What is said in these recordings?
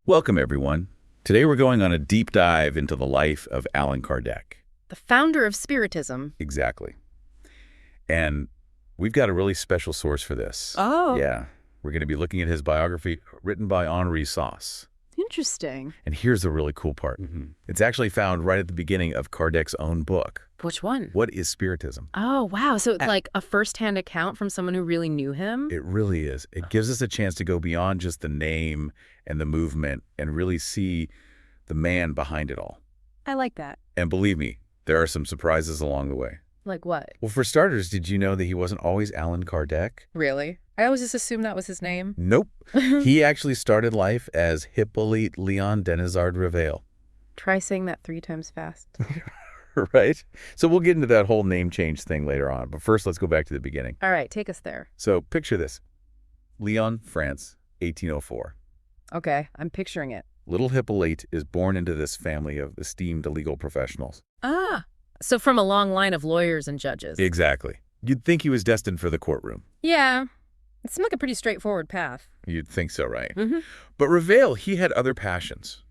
Welcome, everyone. Today we're going on a deep dive into the life of Allan Kardec. The founder of Spiritism. Exactly. And we've got a really special source for this. Oh. Yeah. We're going to be looking at his biography written by Henri Sauce. Interesting. And here's the really cool part. It's actually found right at the beginning of Kardec's own book. Which one? What is Spiritism? Oh, wow. So it's like a first-hand account from someone who really knew him? It really is. It gives us a chance to go beyond just the name and the movement and really see the man behind it all. I like that. And believe me, there are some surprises along the way. Like what? Well, for starters, did you know that he wasn't always Allan Kardec? Really? I always just assumed that was his name. Nope. He actually started life as Hippolyte Léon Denisard Reveil. Try saying that 3 times fast. Right? So we'll get into that whole name change thing later on. But first, let's go back to the beginning. All right, take us there. So picture this. Lyon, France, 1804. Okay, I'm picturing it. Little Hippolyte is born into this family of esteemed legal professionals. Ah, so from a long line of lawyers and judges. Exactly. You'd think he was destined for the courtroom. Yeah, it seemed like a pretty straightforward path. You'd think so, right? Mm-hmm. But Reveil, he had other passions.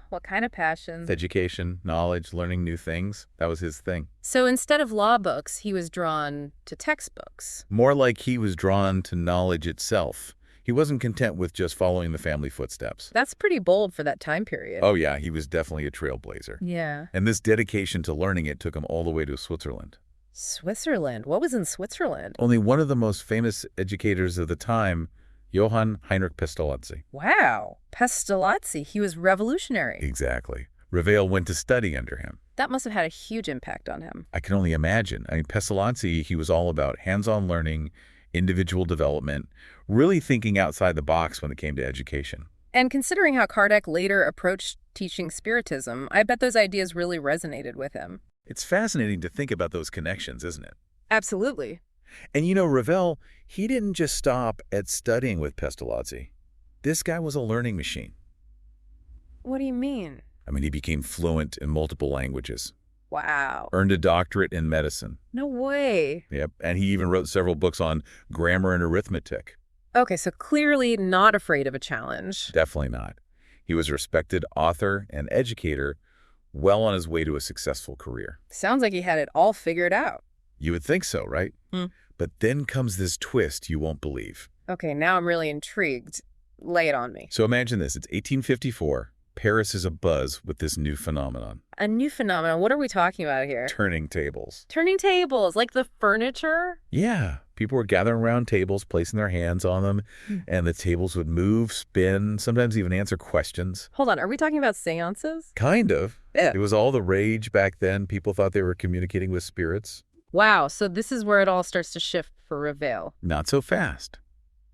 What kind of passions? Education, knowledge, learning new things. That was his thing. So instead of law books, he was drawn to textbooks. More like he was drawn to knowledge itself. He wasn't content with just following the family footsteps. That's pretty bold for that time period. Oh yeah, he was definitely a trailblazer. Yeah. And this dedication to learning it took him all the way to Switzerland. Switzerland? What was in Switzerland? Only one of the most famous educators of the time, Johann Heinrich Pestalozzi. Wow. Pestalozzi. He was revolutionary. Exactly. Reveil went to study under him. That must have had a huge impact on him. I can only imagine. I mean, Pestalozzi, he was all about hands-on learning, individual development, really thinking outside the box when it came to education. And considering how Kardec later approached teaching Spiritism, I bet those ideas really resonated with him. It's fascinating to think about those connections, isn't it? Absolutely. And you know, Reveil, he didn't just stop at studying with Pestalozzi. This guy was a learning machine. What do you mean? I mean, he became fluent in multiple languages. Wow. Earned a doctorate in medicine. No way. Yep, and he even wrote several books on grammar and arithmetic. Okay, so clearly not afraid of a challenge. Definitely not. He was a respected author and educator, well on his way to a successful career. Sounds like he had it all figured out. You would think so, right? But then comes this twist you won't believe. Okay, now I'm really intrigued. Lay it on me. So imagine this. It's 1854. Paris is abuzz with this new phenomenon. A new phenomenon? What are we talking about here? Turning tables. Turning tables, like the furniture? Yeah. People were gathering around tables, placing their hands on them, and the tables would move, spin, sometimes even answer questions. Hold on, are we talking about seances? Kind of. Yeah. It was all the rage back then. People thought they were communicating with spirits. Wow, so this is where it all starts to shift for Reveil. Not so fast.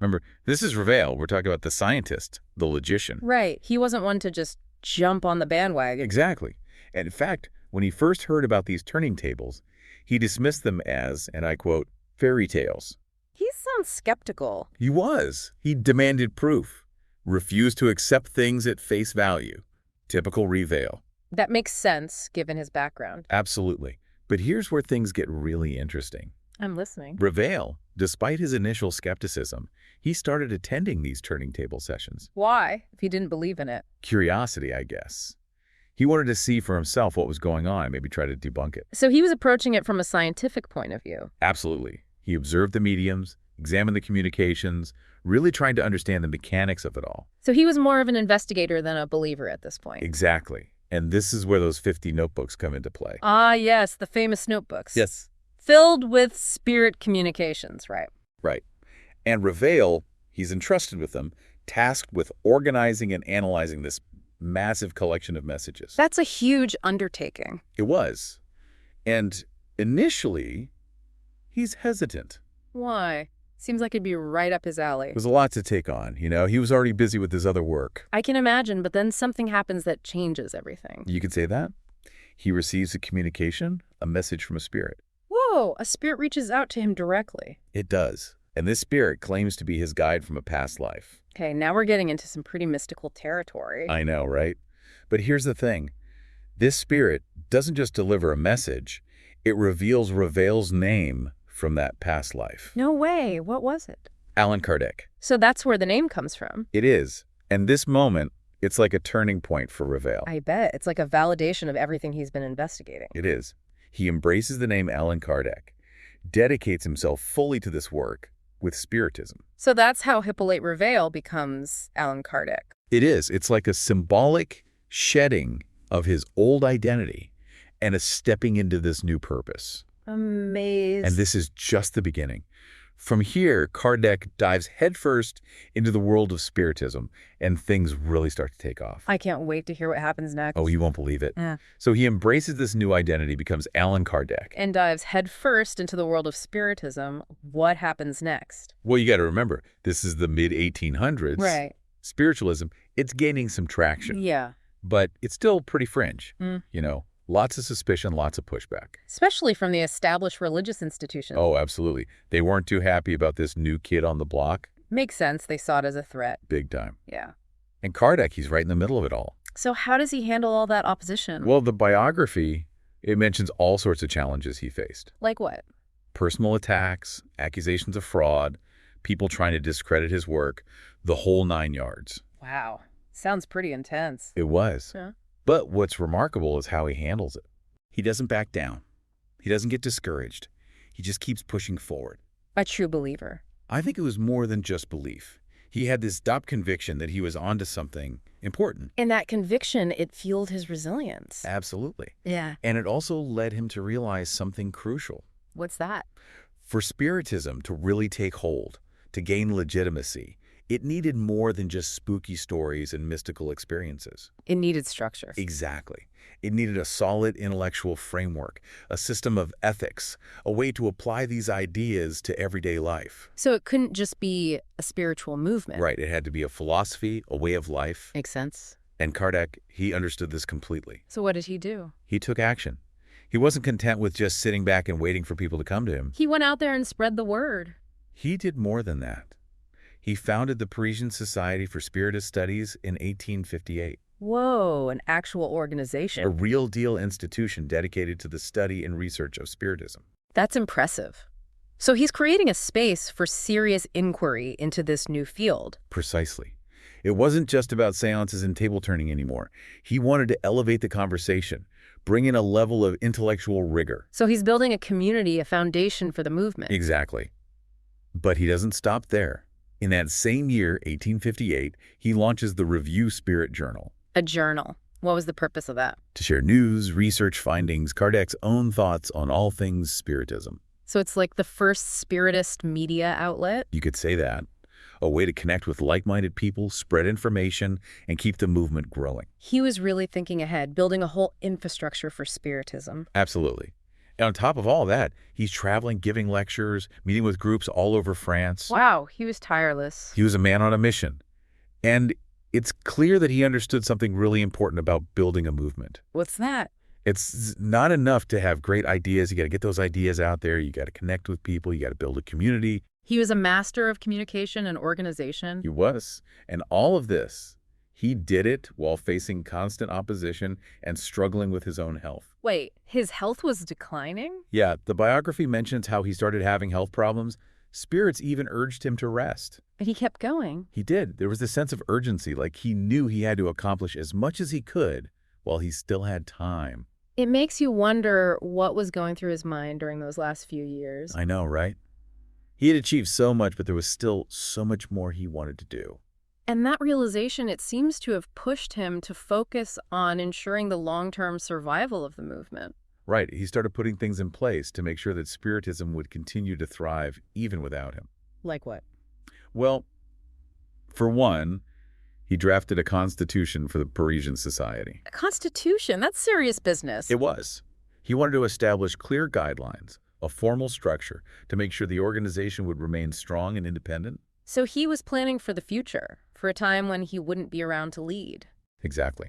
Remember, this is Reveil. We're talking about the scientist, the logician. Right. He wasn't one to just jump on the bandwagon. Exactly. And in fact, when he first heard about these turning tables, he dismissed them as, and I quote, fairy tales. He sounds skeptical. He was. He demanded proof, refused to accept things at face value. Typical Reveil. That makes sense, given his background. Absolutely. But here's where things get really interesting. I'm listening. Reveil, despite his initial skepticism, he started attending these turning table sessions. Why, if he didn't believe in it? Curiosity, I guess. He wanted to see for himself what was going on, maybe try to debunk it. So he was approaching it from a scientific point of view. Absolutely. He observed the mediums, examined the communications, really trying to understand the mechanics of it all. So he was more of an investigator than a believer at this point. Exactly. And this is where those 50 notebooks come into play. Ah, yes, the famous notebooks. Yes. Filled with spirit communications, right? Right. And Reveil, he's entrusted with them, tasked with organizing and analyzing this massive collection of messages. That's a huge undertaking. It was. And initially, he's hesitant. Why? Seems like it'd be right up his alley. There's a lot to take on, you know. He was already busy with his other work. I can imagine, but then something happens that changes everything. You could say that. He receives a communication, a message from a spirit. Whoa, a spirit reaches out to him directly. It does. And this spirit claims to be his guide from a past life. Okay, now we're getting into some pretty mystical territory. I know, right? But here's the thing. This spirit doesn't just deliver a message. It reveals Reveil's name from that past life. No way. What was it? Allan Kardec. So that's where the name comes from. It is. And this moment, it's like a turning point for Reveal. I bet. It's like a validation of everything he's been investigating. It is. He embraces the name Allan Kardec, dedicates himself fully to this work with Spiritism. So that's how Hippolyte Reveal becomes Allan Kardec. It is. It's like a symbolic shedding of his old identity and a stepping into this new purpose. Amazing. And this is just the beginning. From here, Kardec dives headfirst into the world of Spiritism, and things really start to take off. I can't wait to hear what happens next. Oh, you won't believe it. Yeah. So he embraces this new identity, becomes Allan Kardec. And dives headfirst into the world of Spiritism. What happens next? Well, you got to remember, this is the mid-1800s. Right. Spiritualism, it's gaining some traction. Yeah. But it's still pretty fringe. Mm. You know, lots of suspicion, lots of pushback. Especially from the established religious institutions. Oh, absolutely. They weren't too happy about this new kid on the block. Makes sense. They saw it as a threat. Big time. Yeah. And Kardec, he's right in the middle of it all. So how does he handle all that opposition? Well, the biography, it mentions all sorts of challenges he faced. Like what? Personal attacks, accusations of fraud, people trying to discredit his work, the whole 9 yards. Wow. Sounds pretty intense. It was. Yeah. But what's remarkable is how he handles it. He doesn't back down. He doesn't get discouraged. He just keeps pushing forward. A true believer. I think it was more than just belief. He had this deep conviction that he was onto something important. And that conviction, it fueled his resilience. Absolutely. Yeah. And it also led him to realize something crucial. What's that? For Spiritism to really take hold, to gain legitimacy, it needed more than just spooky stories and mystical experiences. It needed structure. Exactly. It needed a solid intellectual framework, a system of ethics, a way to apply these ideas to everyday life. So it couldn't just be a spiritual movement. Right. It had to be a philosophy, a way of life. Makes sense. And Kardec, he understood this completely. So what did he do? He took action. He wasn't content with just sitting back and waiting for people to come to him. He went out there and spread the word. He did more than that. He founded the Parisian Society for Spiritist Studies in 1858. Whoa, an actual A organization. real deal institution dedicated to the study and research of Spiritism. That's impressive. So he's creating a space for serious inquiry into this new field. Precisely. It wasn't just about seances and table turning anymore. He wanted to elevate the conversation, bring in a level of intellectual rigor. So he's building a community, a foundation for the movement. Exactly. But he doesn't stop there. In that same year, 1858, he launches the Review Spirit Journal. A journal. What was the purpose of that? To share news, research findings, Kardec's own thoughts on all things Spiritism. So it's like the first spiritist media outlet? You could say that. A way to connect with like-minded people, spread information, and keep the movement growing. He was really thinking ahead, building a whole infrastructure for Spiritism. Absolutely. And on top of all that, he's traveling, giving lectures, meeting with groups all over France. Wow, he was tireless. He was a man on a mission. And it's clear that he understood something really important about building a movement. What's that? It's not enough to have great ideas. You got to get those ideas out there. You got to connect with people. You got to build a community. He was a master of communication and organization. He was. And all of this, he did it while facing constant opposition and struggling with his own health. Wait, his health was declining? Yeah, the biography mentions how he started having health problems. Spirits even urged him to rest. But he kept going. He did. There was this sense of urgency, like he knew he had to accomplish as much as he could while he still had time. It makes you wonder what was going through his mind during those last few years. I know, right? He had achieved so much, but there was still so much more he wanted to do. And that realization, it seems to have pushed him to focus on ensuring the long-term survival of the movement. Right. He started putting things in place to make sure that Spiritism would continue to thrive even without him. Like what? Well, for one, he drafted a constitution for the Parisian Society. A constitution? That's serious business. It was. He wanted to establish clear guidelines, a formal structure, to make sure the organization would remain strong and independent. So he was planning for the future, for a time when he wouldn't be around to lead. Exactly.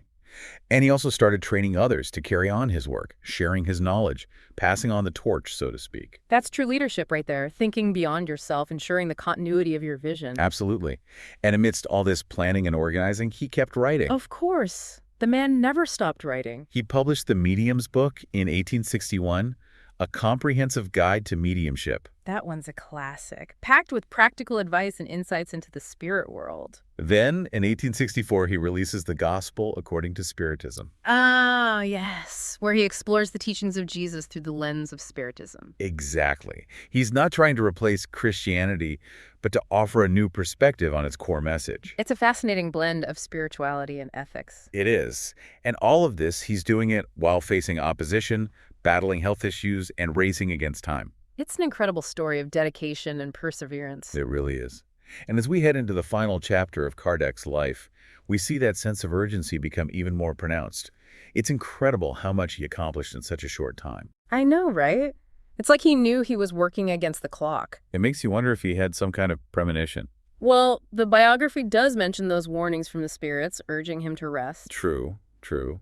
And he also started training others to carry on his work, sharing his knowledge, passing on the torch, so to speak. That's true leadership right there, thinking beyond yourself, ensuring the continuity of your vision. Absolutely. And amidst all this planning and organizing, he kept writing. Of course. The man never stopped writing. He published the Medium's book in 1861, A Comprehensive Guide to Mediumship. That one's a classic, packed with practical advice and insights into the spirit world. Then, in 1864, he releases The Gospel According to Spiritism. Ah, yes, where he explores the teachings of Jesus through the lens of Spiritism. Exactly. He's not trying to replace Christianity, but to offer a new perspective on its core message. It's a fascinating blend of spirituality and ethics. It is. And all of this, he's doing it while facing opposition, battling health issues, and racing against time. It's an incredible story of dedication and perseverance. It really is. And as we head into the final chapter of Kardec's life, we see that sense of urgency become even more pronounced. It's incredible how much he accomplished in such a short time. I know, right? It's like he knew he was working against the clock. It makes you wonder if he had some kind of premonition. Well, the biography does mention those warnings from the spirits, urging him to rest. True, true.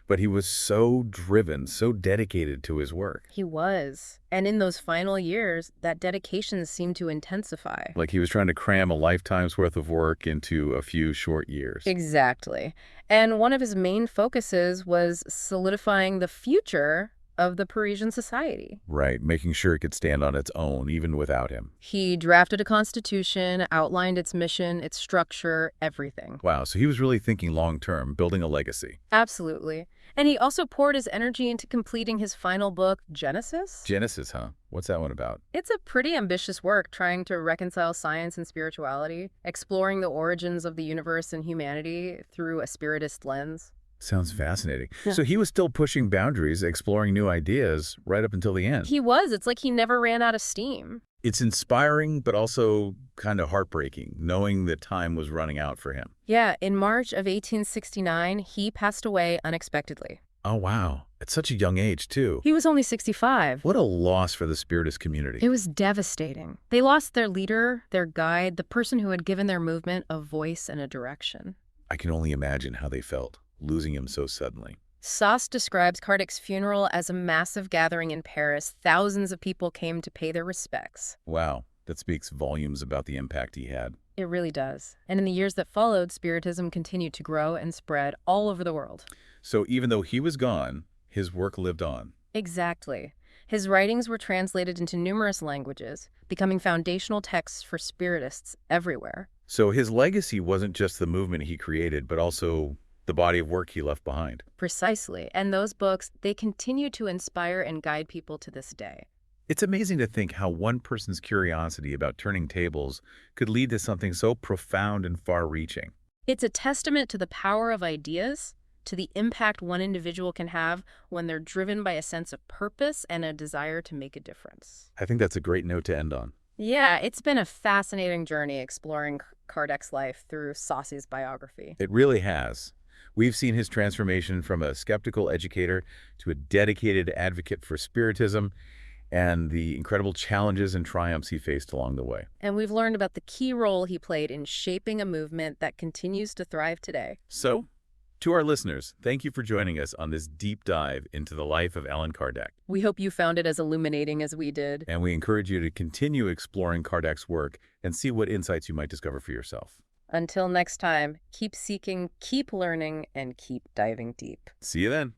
But he was so driven, so dedicated to his work. He was. And in those final years, that dedication seemed to intensify. Like he was trying to cram a lifetime's worth of work into a few short years. Exactly. And one of his main focuses was solidifying the future of the Parisian society. Right, making sure it could stand on its own, even without him. He drafted a constitution, outlined its mission, its structure, everything. Wow, so he was really thinking long-term, building a legacy. Absolutely. And he also poured his energy into completing his final book, Genesis. Genesis, huh? What's that one about? It's a pretty ambitious work trying to reconcile science and spirituality, exploring the origins of the universe and humanity through a spiritist lens. Sounds fascinating. Yeah. So he was still pushing boundaries, exploring new ideas right up until the end. He was. It's like he never ran out of steam. It's inspiring, but also kind of heartbreaking, knowing that time was running out for him. Yeah, in March of 1869, he passed away unexpectedly. Oh, wow. At such a young age, too. He was only 65. What a loss for the Spiritist community. It was devastating. They lost their leader, their guide, the person who had given their movement a voice and a direction. I can only imagine how they felt, losing him so suddenly. Sauce describes Kardec's funeral as a massive gathering in Paris. Thousands of people came to pay their respects. Wow, that speaks volumes about the impact he had. It really does. And in the years that followed, Spiritism continued to grow and spread all over the world. So even though he was gone, his work lived on. Exactly. His writings were translated into numerous languages, becoming foundational texts for Spiritists everywhere. So his legacy wasn't just the movement he created, but also the body of work he left behind. Precisely. And those books, they continue to inspire and guide people to this day. It's amazing to think how one person's curiosity about turning tables could lead to something so profound and far-reaching. It's a testament to the power of ideas, to the impact one individual can have when they're driven by a sense of purpose and a desire to make a difference. I think that's a great note to end on. Yeah, it's been a fascinating journey exploring Kardec's life through Saucy's biography. It really has. We've seen his transformation from a skeptical educator to a dedicated advocate for Spiritism and the incredible challenges and triumphs he faced along the way. And we've learned about the key role he played in shaping a movement that continues to thrive today. So, to our listeners, thank you for joining us on this deep dive into the life of Allan Kardec. We hope you found it as illuminating as we did. And we encourage you to continue exploring Kardec's work and see what insights you might discover for yourself. Until next time, keep seeking, keep learning, and keep diving deep. See you then.